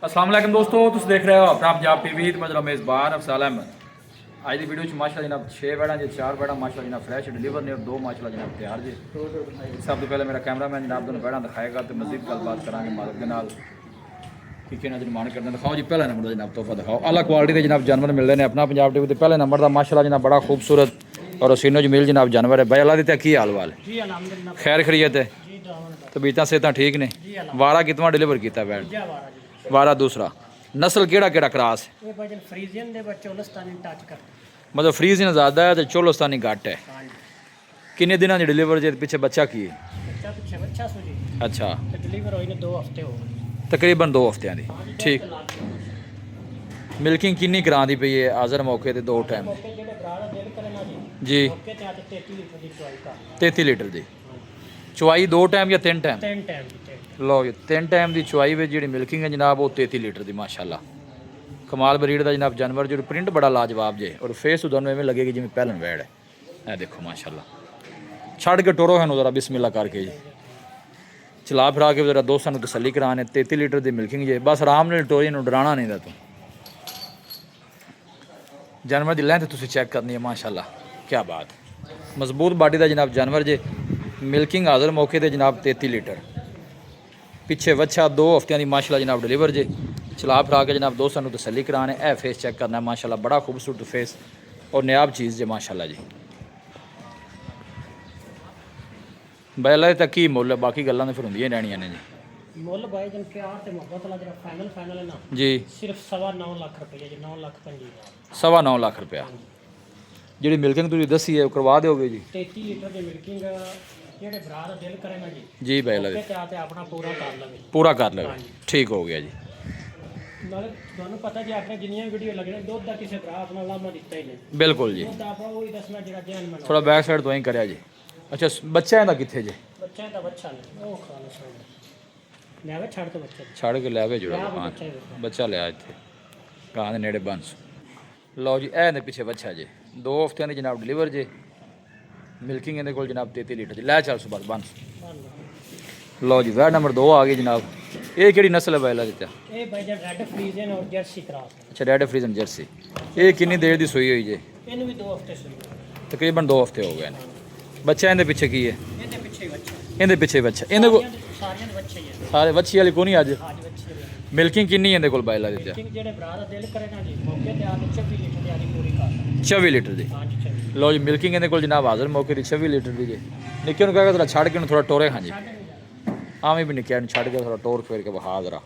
अस्सलाम वालेकुम दोस्तों, तुम देख रहे हो अपना पंजाब टीवी। मतलब मेज़बान अफसाल अहमद। आज की वीडियो माशाल्लाह जनाब 6 बैड़ा जी, 4 बैड़ा माशाल्लाह जनाब फ्रैश डिलीवर ने और 2 माशाल्लाह जनाब तैयार जी। सब तो पहले मेरा कैमरामैन जनाब दोनों बैड़ा दिखाएगा तो मजीद गलबात करांगे मालिक के नाल कि किन्ना डिमांड करते हैं। दिखाओ जी पहला नंबर का जनाब तोहफा दिखाओ। अला क्वालिटी के जनाब जानवर मिलते हैं अपना पंजाब टीवी। पहले नंबर का माशाल्लाह जनाब बड़ा खूबसूरत और सीनो जमील जनाब जानवर है। भाई अल्लाह दी की हाल वाल खैर खरीयत है तबीयत सेहत ठीक ने। वारा कितना डिलीवर किया बैड वारा दूसरा नस्ल केड़ा केड़ा क्रास है? मतलब फ्रीजियन ज़्यादा है तो चोलोस्तानी घट है। किन्ने दिनों की डिलीवर जे पीछे बच्चा की है? अच्छा तकरीबन 2 हफ्ते की। ठीक मिल्किंग किन्नी करा दी पई है हाज़र मौके ते 2 टाइम जी? 33 लीटर दी चुवाई 2 टाइम या 3 टाइम? लो जी 3 टाइम की चुवाई में जी मिल्किंग है जनाब वो 33 लीटर की माशाल्लाह। कमाल ब्रीड का जनाब जानवर जो प्रिंट बड़ा लाजवाब जे और फेस दोनों इवें लगेगी जिवें पहलन वैड है। ए देखो माशाल्लाह छड़ के टोरो है ज़रा बिस्मिल्लाह करके जी चला फिरा के ज़रा दोस्तों तसली कराने। 33 लीटर की मिल्किंग जे बस आराम नाल टोरी नूं डराना नहीं तू। जानवर की लैंथ तुसीं चैक करनी है माशाल्लाह क्या बात। मजबूत बाडी का जनाब जानवर जे मिल्किंग हाज़र मौके ते जनाब 33 लीटर पिछे वच्छा 2 हफ्तियां की माशाल्लाह जनाब डिलीवर जे चला फिरा के जनाब दोस्तों तसली कराने। ए फेस चेक करना माशाल्लाह बड़ा खूबसूरत फेस और नायाब चीज़ जे माशाल्लाह जी। बैला तक की मुल है बाकी गल्लां तो फिर होंदियां रहनियां ने जी। मुल भाई जन प्यार ते मोहब्बत वाला जरा फाइनल है ना जी सिर्फ 9.5 लाख रुपए जी 9 लाख 50,000 9.25 लाख रुपया जी। मिल्किंग तुसीं दसी है करवा दोगे जी? 33 लीटर की मिल्किंग जेडे भरा दा दिल करे ना जी बैला ते आते अपना पूरा कर लवे ठीक हो गया जी। नाले ਤੁਹਾਨੂੰ ਪਤਾ ਜੀ ਆਪਣੇ ਜਿੰਨੀਆਂ ਵੀਡੀਓ ਲੱਗਣੇ ਦੁੱਧ ਦਾ ਕਿਸੇ ਭਰਾ ਆਪਣਾ ਲਾਮਾ ਦਿੱਤਾ ਹੀ ਨਹੀਂ। बिल्कुल जी ਦੁੱਧ ਆਪਾ ਉਹੀ ਦੱਸਣਾ ਜਿਹੜਾ ਜੈਨ ਮਨ थोड़ा बैक साइड तो ही करिया जी। अच्छा बच्चा इहदा कित्थे जे? ਬੱਚਾ ਦਾ ਬੱਚਾ ਨੇ ਉਹ ਖਾਣਾ ਸੌਂ ਲੈਵੇ ਛੱਡ ਤੋਂ ਬੱਚਾ छड़ के लिया जुड़ा ਲਿਆ हाँ ਬੱਚਾ ਹੀ बच्चा लिया इत्थे गां दे नेड़े बंस। लो जी ए दे पिछे बच्चा जे 2 हफ्तियां दी जनाब डिलीवर जे मिल्किंग इहदे कोल जनाब 33 लीटर दी लै चल सुबह बंस। लो जी वैड नंबर 2 आ गई जनाब। ये केड़ी नस्ल है बैला दी? ਇਹ ਭਾਈ ਜਨ ਰੈੱਡ ਫਰੀਜ਼ਨ ਔਰ ਜਰਸੀ ਕਰਾਸ अच्छा रेड फ्रीजन जर्सी। ये किन्नी देर दी सुई हुई जे? ਇਹਨੂੰ ਵੀ 2 ਹਫ਼ਤੇ ਸੂਈ तकरीबन 2 हफ्ते हो गए ने। बच्चा इहदे पिछे की है? ਇਹਦੇ ਪਿੱਛੇ ਹੀ ਬੱਚਾ इहदे पिछे बच्चा इहदे को ਸਾਰਿਆਂ ਦੇ ਬੱਚੇ ਹੀ ਹੈ सारे बच्ची वाली कोनी अज ਅੱਜ ਬੱਚੇ ਦੇ मिल्किंग किन्नी इहदे कोल बैला दी? ਮਿਲਕਿੰਗ ਜਿਹੜੇ ਭਰਾ ਦਾ ਦਿਲ ਕਰੇ ਨਾ ਜੀ ਮੌਕੇ ਤੇ ਆ ਕੇ 26 ਲੀਟਰ ਦੀ ਆਦੀ ਪੂਰੀ ਕਰ 24 लीटर दी। ਹਾਂਜੀ 26 लो जी मिल्किंग इहदे कोल जनाब हाज़र मौके दी 26 लीटर दी जे। निक्के नूं कहेगा थोड़ा छड़ के थोड़ा टोरे खां जी आवें भी निक्के छड़ के थोड़ा टोर फेर के बहा जरा।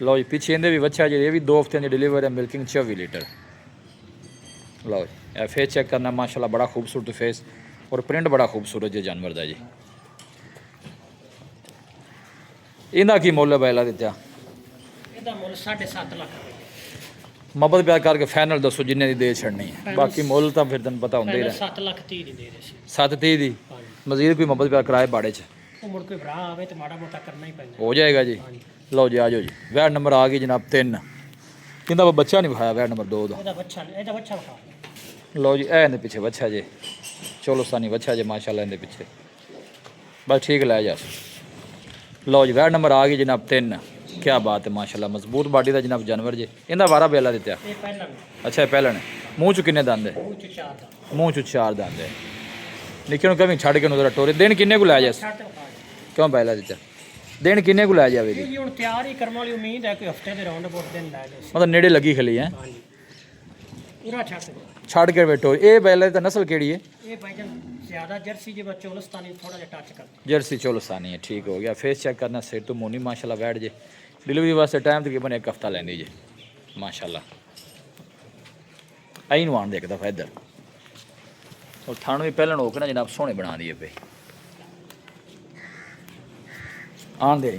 लो जी पिछे इहदे भी बच्चा जे ये भी 2 हफ्तियां दी डिलीवर है मिल्किंग 24 लीटर। लो जी ए फेस चेक करना माशाल्लाह बड़ा खूबसूरत फेस और प्रिंट बड़ा खूबसूरत जे जानवर दा जी। इहदा की मुल है बैला दित्ता? ਇਹਦਾ ਮੁੱਲ 7.5 ਲੱਖ ਰੁਪਏ मबद प्यार करके फाइनल दसो जिन्ने दी दे छड़नी है बाकी मुल तो फिर तेन पता होंगे ही रहे। 7 ਲੱਖ 30 ਦੀ ਦੇ ਦੇ ਸੀ 7.30 दी ਹਾਂਜੀ मजीद कोई मबद प्यार कराए बाड़े च ਉਹ ਮੁੜ ਕੋਈ ਭਰਾ ਆਵੇ ਤੇ ਮਾੜਾ ਮੋਟਾ ਕਰਨਾ ਹੀ ਪੈਂਦਾ हो जाएगा जी। ਹਾਂਜੀ लो जी आ जाओ जी वैड नंबर आ गई जनाब 3। इनका बच्चा नहीं विखाया वैड नंबर 2 का। ਇਹਦਾ ਬੱਚਾ ਵਿਖਾ लो जी ए इहदे पिछे बच्चा जे चोलोस्तानी बच्चा जे माशाल्लाह इहदे पिछे बस ठीक लै जा। लो जी वैड नंबर आ गई जनाब 3। क्या बात है माशाल्लाह मजबूत बाडी का जनाब जानवर जे। इहदा वारा बेला दित्ता? ਇਹ ਪਹਿਲਾਂ अच्छा पहले ने मूँह चु किन्ने दंद है? ਉਹ ਚ ਚਾਰ ਦਾ मूँह चु 4 दंद है। निक्के नूं कभी छड़ के नूं जरा टोरे दिन किन्ने को लै जा ਛੱਡ ਤੇ ਵਿਖਾ ਦੇ। क्यों बैला दित्ता दिन किन्ने को लै जावे ਇਹ ਜੀ ਹੁਣ ਤਿਆਰ ਹੀ ਕਰਨ ਵਾਲੀ ਉਮੀਦ ਹੈ ਕਿ ਹਫਤੇ ਦੇ ਰਾਉਂਡ ਅਬਾਊਟ ਦਿਨ ਲੈ ਲੈ मतलब नेड़े लगी खली है ਹਾਂਜੀ ਪੂਰਾ ਛੱਡ ਦੇ छड़ के बैठो। ये बैला दी नस्ल केड़ी है? ਇਹ ਭਾਈ ਜਨ ਜ਼ਿਆਦਾ ਜਰਸੀ ਜੇ ਬੱਚੇ ਉਲਸਤਾਨੀ ਥੋੜਾ ਜਿਹਾ ਟੱਚ ਕਰਦੇ जर्सी चोलोस्तानी है ठीक हो गया। फेस चेक करना सिर तो मोनी माशाल्लाह बैठ जे डिलीवरी वास्ते टाइम तकरीबन 1 हफ्ता लैंदी जे माशाल्लाह। आई नूं आन दे एक दफ़ा इधर और थानों भी पहले होकर ना जनाब सोहने बना दिए पे आन दे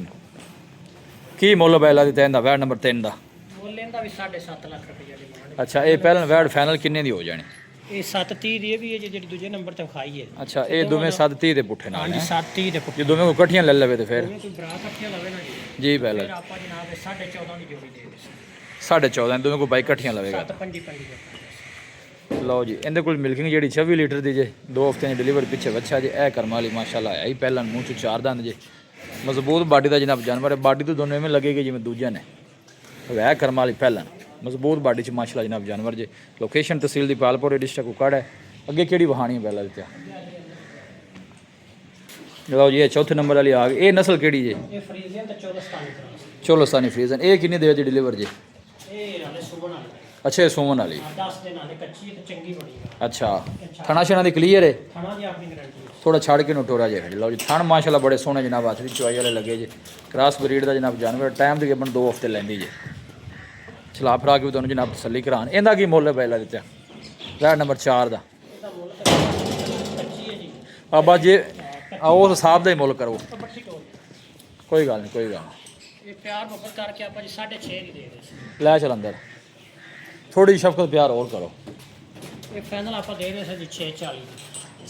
की मुल बैला दी तैन दा वैड नंबर 3 दा? ਮੁੱਲ ਇਹਦਾ ਵੀ 7.5 ਲੱਖ ਰੁਪਏ ਦੀ ਡਿਮਾਂਡ अच्छा ये पहले वैड फाइनल किन्ने दी हो जानी? ਇਹ 7.30 ਦੀ ਇਹ ਵੀ ਹੈ ਜਿਹੜੀ ਦੂਜੇ ਨੰਬਰ ਤੇ ਵਿਖਾਈ ਹੈ अच्छा ये दोवें 7.30 दे पुट्ठे नाल ਹਾਂਜੀ 7.30 ਦੇ ਪੁੱਟ जो दोवें को कट्ठियां ले लेवे तो फिर ਕੋਈ ਭਰਾ ਇਕੱਠੀਆਂ ਲਵੇ ਨਾ ਜੀ जी पहले ਫਿਰ ਆਪਾਂ ਜਨਾਬ 14.5 ਦੀ ਜੋੜੀ ਦੇ ਦੇ 14.5 दोवें को बाई कट्ठियां लवेगा। 7.5 ਦੇ लो जी इहदे कोल मिल्किंग जी 26 लीटर दी जे 2 हफ्ते डिलीवर पिछे बच्चा जे ए करम वाली माशाल्लाह है ही पहला मूँह चु 4 दंद जे मजबूत बाडी का जनाब जानवर है। बाडी तो दोनों में लगेगी जिवें दूजे ने ਵੈ ਕਰਮ ਵਾਲੀ ਪਹਿਲਾਂ ਮਜ਼ਬੂਤ ਬਾਡੀ 'ਚ ਮਾਸ਼ਾਅੱਲਾ ਜਨਾਬ ਜਾਨਵਰ ਜੇ। ਲੋਕੇਸ਼ਨ ਤਹਿਸੀਲ ਦੀ ਪਾਲਪੁਰ ਡਿਸਟ੍ਰਿਕਟ ਕੁਕੜ ਹੈ। ਅੱਗੇ ਕਿਹੜੀ ਵਹਾਣੀ ਹੈ ਪਹਿਲਾਂ ਦਿੱਤਾ ਲਓ ਜੀ ਇਹ ਚੌਥੇ ਨੰਬਰ ਵਾਲੀ ਆ ਗਈ। ਇਹ ਨਸਲ ਕਿਹੜੀ ਜੇ? ਇਹ ਫਰੀਜ਼ੀਅਨ ਤੇ ਚੋਲਸਤਾਨੀ ਕਰਾਸ। ਚੋਲਸਤਾਨੀ ਫਰੀਜ਼ਨ। ਇਹ ਕਿੰਨੀ ਦੇਰ ਦੀ ਡਿਲੀਵਰ ਜੇ? ਇਹ ਨਾਲੇ ਸੁਬਣ ਵਾਲੀ ਅੱਛਾ ਇਹ ਸੋਮਨ ਵਾਲੀ। 10 ਦਿਨ ਨਾਲੇ ਕੱਚੀ ਤੇ ਚੰਗੀ ਬਣੀ ਹੈ। ਅੱਛਾ ਥਣਾ ਛਣਾ ਦੀ ਕਲੀਅਰ ਹੈ? ਥਣਾ ਦੀ ਆਪਣੀ ਗਾਰੰਟੀ ਥੋੜਾ ਛੱਡ ਕੇ ਨੂੰ ਟੋਰਾ ਜੇ ਲਓ ਜੀ। ਥਣ ਮਾਸ਼ਾਅੱਲਾ ਬੜੇ ਸੋਹਣੇ ਜਨਾਬ ਹੱਥ ਦੀ ਚੁਆਈ ਵਾਲੇ ਲੱਗੇ ਜੇ। ਕ੍ਰਾਸ ਬਰੀਡ ਦਾ ਜਨਾਬ ਜਾਨਵਰ ਟਾਈਮ ਤਕਰੀਬਨ 2 ਹਫ਼ਤੇ ਲੈਂਦੀ ਜੇ। ਚਲਾ ਫਰਾ ਕੇ ਵੀ ਤੁਹਾਨੂੰ ਜਨਾਬ ਤਸੱਲੀ ਕਰਾਣ। ਇਹਦਾ ਕੀ ਮੁੱਲ ਹੈ ਪਹਿਲਾਂ ਦਿੱਤਾ ਵੈੜ ਨੰਬਰ 4 ਦਾ? ਇਹਦਾ ਮੁੱਲ ਤਾਂ ਕੱਚੀ ਹੈ ਜੀ। ਆਬਾ ਜੇ ਉਸ ਹਿਸਾਬ ਦਾ ਹੀ ਮੁੱਲ ਕਰੋ। ਬੱਠੀ ਟੋਲ ਕੋਈ ਗੱਲ ਨਹੀਂ ਕੋਈ ਗੱਲ ਨਹੀਂ। ਇਹ ਪਿਆਰ ਮੁਹੱਬਤ ਕਰਕੇ ਆਪਾਂ ਜੀ 6.5 ਦੀ ਦੇ ਦੇ ਸੀ। ਲੈ ਚੱਲ ਅੰਦਰ ਥੋੜੀ ਸ਼ਫਕਤ ਪਿਆਰ ਹੋਰ ਕਰੋ। ਇਹ ਫਾਈਨਲ ਆਪਾਂ ਦੇ ਰਹੇ ਸੀ ਜੀ 6.40 ਦੀ।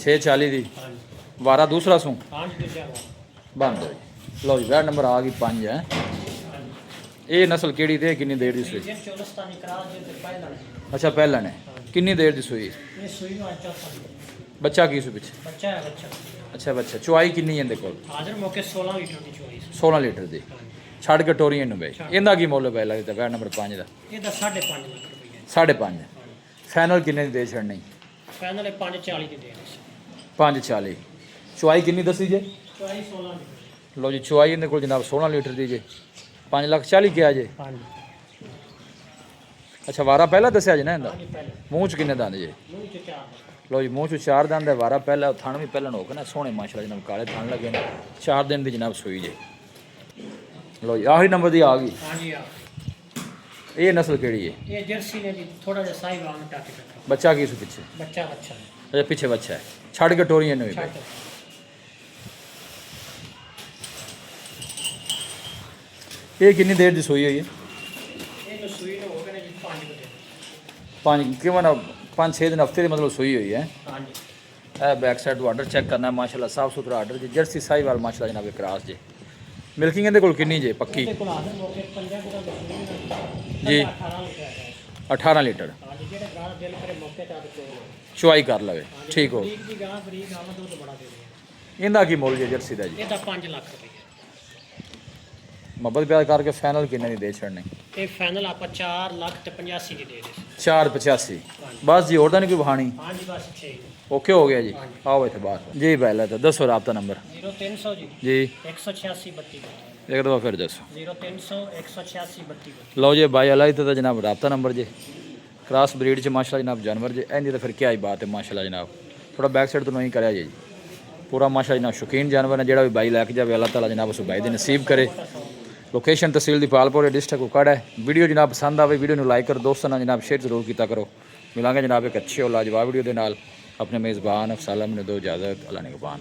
640 ਦੀ ਹਾਂਜੀ ਵਾਰਾ ਦੂਸਰਾ ਸੂ ਹਾਂਜੀ ਦੂਜਾ ਵਾ। ਬੰਦ ਹੋ ਜੀ। ਲਓ ਜੀ ਵੈੜ ਨੰਬਰ ਆ ਗਈ 5 ਹੈ। ਹਾਂਜੀ ਇਹ ਨਸਲ ਕਿਹੜੀ ਤੇ ਕਿੰਨੀ ਦੇਰ ਦੀ ਸੂਈ? ਫਰੀਜ਼ੀਅਨ ਚੋਲਸਤਾਨੀ ਕਰਾਸ ਦੇ ਤੇ ਪਹਿਲਾਂ ਨੇ। ਅੱਛਾ ਪਹਿਲਾਂ ਨੇ ਕਿੰਨੀ ਦੇਰ ਦੀ ਸੂਈ? ਇਹ ਸੂਈ ਨੂੰ ਅੱਜ ਚੌਥਾ ਬੱਚਾ ਕੀ ਸੂ ਪਿੱਛੇ? ਬੱਚਾ ਹੈ ਬੱਚਾ। ਅੱਛਾ ਬੱਚਾ ਚੁਆਈ ਕਿੰਨੀ ਇਹਦੇ ਕੋਲ? ਹਾਜ਼ਰ ਮੌਕੇ 16 ਲੀਟਰ ਦੀ ਚੋਈ ਸੀ। 16 ਲੀਟਰ ਦੀ ਹਾਂਜੀ ਛੱਡ ਕੇ ਟੋਰੀਆਂ ਨੂੰ ਬਈ। ਇਹਦਾ ਕੀ ਮੁੱਲ ਪੈ ਲੱਗਦਾ ਵੈੜ ਨੰਬਰ 5 ਦਾ? ਇਹਦਾ 5.5 ਲੱਖ ਰੁਪਏ। 5.5 ਫਾਈਨਲ ਕਿੰਨੇ ਦੀ ਦੇ ਛੱਡਣੀ? ਫਾਈਨਲ ਇਹ 5.40 ਦੀ ਦੇ ਰਹੇ ਸੀ। 540 ਚੁਆਈ ਕਿੰਨੀ ਦੱਸੀ ਜੇ? ਚੋਈ 16 ਲੀਟਰ। ਲਓ ਜੀ ਚੁਆਈ ਇਹਦੇ ਕੋਲ ਜਨਾਬ 16 ਲੀਟਰ ਦੀ ਜੇ। 5,40,000 ਕਿਹਾ ਜੇ। ਹਾਂਜੀ ਅੱਛਾ ਵਾਰਾ ਪਹਿਲਾਂ ਦੱਸਿਆ ਜੇ ਨਾ ਇਹਦਾ? ਹਾਂਜੀ ਪਹਿਲੇ ਮੂੰਹ 'ਚ ਕਿੰਨੇ ਦੰਦ ਜੇ? ਮੂੰਹ ਚ 4 ਲਓ ਜੀ ਮੂੰਹ 'ਚ 4 ਦੰਦ ਹੈ। ਵਾਰਾ ਪਹਿਲਾਂ ਥਣ ਵੀ ਪਹਿਲਾਂ ਹੋ ਕੇ ਨਾ ਸੋਹਣੇ ਮਾਸ਼ਾਅੱਲਾ ਜਨਾਬ ਕਾਲੇ ਥਣ ਲੱਗੇ ਨੇ। 4 ਦਿਨ ਦੀ ਜਨਾਬ ਸੂਈ ਜੇ। ਲਓ ਜੀ ਆਖਰੀ ਨੰਬਰ ਦੀ ਆ ਗਈ। ਹਾਂਜੀ ਆ ਇਹ ਨਸਲ ਕਿਹੜੀ ਹੈ? ਇਹ ਜਰਸੀ ਨੇ ਜੀ ਥੋੜਾ ਜਿਹਾ ਸਾਈ ਵਾਂਗ ਟੱਕ ਕੇ ਬੱਚਾ ਕੀ ਸੂ ਪਿੱਛੇ? ਬੱਚਾ ਬੱਚਾ ਅੱਛਾ ਪਿੱਛੇ ਬੱਚਾ ਹੈ। ਛੱਡ ਕੇ ਟੋਰੀਆਂ ਨੂੰ ਵੀ ਬਈ। ਛੱਡ ਇਹ ਕਿੰਨੀ ਦੇਰ ਦੀ ਸੂਈ ਹੋਈ ਹੈ? ਇਹ ਸੂਈ ਨੂੰ ਹੋ ਗਏ ਨੇ ਜੀ 5 ਵਜੇ। 5 ਕਿਵੇਂ ਨਾ 5-6 ਦਿਨ ਹਫਤੇ ਦੀ ਮਤਲਬ ਸੂਈ ਹੋਈ ਹੈ। ਹਾਂਜੀ ਇਹ ਬੈਕ ਸਾਈਡ ਤੋਂ ਆਰਡਰ ਚੈੱਕ ਕਰਨਾ ਮਾਸ਼ਾਅੱਲਾ ਸਾਫ ਸੁਥਰਾ ਆਰਡਰ ਜੀ। ਜਰਸੀ ਸਾਈਵਾਲ ਮਾਸ਼ਾਅੱਲਾ ਜਨਾਬ ਕ੍ਰਾਸ ਜੇ। ਮਿਲਕਿੰਗ ਇਹਦੇ ਕੋਲ ਕਿੰਨੀ ਜੇ ਪੱਕੀ? ਇਹਦੇ ਕੋਲ ਹਾਜ਼ਰ ਮੌਕੇ 50 ਗ੍ਰਾਮ ਦੀ ਸੂਈ ਜੀ। 18 ਲੀਟਰ ਹੈ। 18 ਲੀਟਰ ਹਾਂਜੀ ਜਿਹੜੇ ਗਾਂ ਦਿਲ ਕਰੇ ਮੌਕੇ ਤੇ ਆ ਕੇ ਚੋਲ ਚੁਆਈ ਕਰ ਲਵੇ ਠੀਕ ਹੋ। ਬਰੀਕ ਦੀ ਗਾਂ ਬਰੀਕ ਗਾਂ ਦਾ ਦੁੱਧ ਬੜਾ ਦੇ ਦੇ। ਇਹਦਾ ਕੀ ਮੁੱਲ ਜੇ ਜਰਸੀ ਦਾ ਜੀ? ਇਹਦਾ 5 ਲੱਖ ਰੁਪਏ। ਮੁਹੱਬਤ ਪਿਆਰ ਕਰਕੇ ਫਾਈਨਲ ਕਿੰਨੇ ਦੀ ਦੇ ਛੱਡਣੀ? ਇਹ ਫਾਈਨਲ ਆਪਾਂ 4 ਲੱਖ ਤੇ 85 ਦੀ ਦੇ ਦੇ। 485 ਬਸ ਜੀ। ਹੋਰ ਤਾਂ ਨਹੀਂ ਕੋਈ ਵਹਾਣੀ? ਹਾਂਜੀ ਬਸ 6 ਓਕੇ ਹੋ ਗਿਆ ਜੀ। ਆਓ ਇੱਥੇ ਬਾਹਰ ਜੀ ਪਹਿਲਾਂ ਤਾਂ ਦੱਸੋ ਰਾਬਤਾ ਨੰਬਰ 0300 ਜੀ ਜੀ। 186 32 ਇੱਕ ਦਫਾ ਫਿਰ ਦੱਸੋ। 0300 186 32। ਲਓ ਜੀ ਬਾਈ ਅਲਾਈ ਤਾਂ ਜਨਾਬ ਰਾਬਤਾ ਨੰਬਰ ਜੇ। ਕ੍ਰਾਸ ਬਰੀਡ ਚ ਮਾਸ਼ਾਅੱਲਾ ਜਨਾਬ ਜਾਨਵਰ ਜੇ। ਇੰਦੀ ਤਾਂ ਫਿਰ ਕੀ ਆਈ ਬਾਤ ਹੈ ਮਾਸ਼ਾਅੱਲਾ ਜਨਾਬ। ਥੋੜਾ ਬੈਕ ਸਾਈਡ ਤੋਂ ਨਹੀਂ ਕਰਿਆ ਜੀ। ਪੂਰਾ ਮਾਸ਼ਾਅੱਲਾ ਜਨਾਬ ਸ਼ੌਕੀਨ ਜਾਨਵਰ ਹੈ। ਜਿਹੜਾ ਵੀ ਬਾਈ ਲੈ ਕੇ ਜਾਵੇ ਅੱਲਾਹ ਤਾਲਾ ਜਨਾਬ ਉਸ ਬਾਈ ਦੇ ਨਸੀਬ ਕਰੇ। ਲੋਕੇਸ਼ਨ ਤਹਿਸੀਲ ਦੀ ਪਾਲਪੁਰ ਡਿਸਟ੍ਰਿਕਟ ਕੁਕੜ ਹੈ। ਵੀਡੀਓ ਜਨਾਬ ਪਸੰਦ ਆਵੇ ਵੀਡੀਓ ਨੂੰ ਲਾਈਕ ਕਰੋ। ਦੋਸਤਾਂ ਨਾਲ ਜਨਾਬ ਸ਼ੇਅਰ ਜ਼ਰੂਰ ਕੀਤਾ ਕਰੋ। ਮਿਲਾਂਗੇ ਜਨਾਬ ਇੱਕ ਅੱਛੀ ਔਰ ਲਾਜਵਾਬ ਵੀਡੀਓ ਦੇ ਨਾਲ। ਆਪਣੇ ਮੇਜ਼ਬਾਨ ਅਫਸਾਲਾ ਮੈਨੂੰ ਦਿਓ ਇਜਾਜ਼ਤ। ਅੱਲਾ ਨਿਗਹਬਾਨ।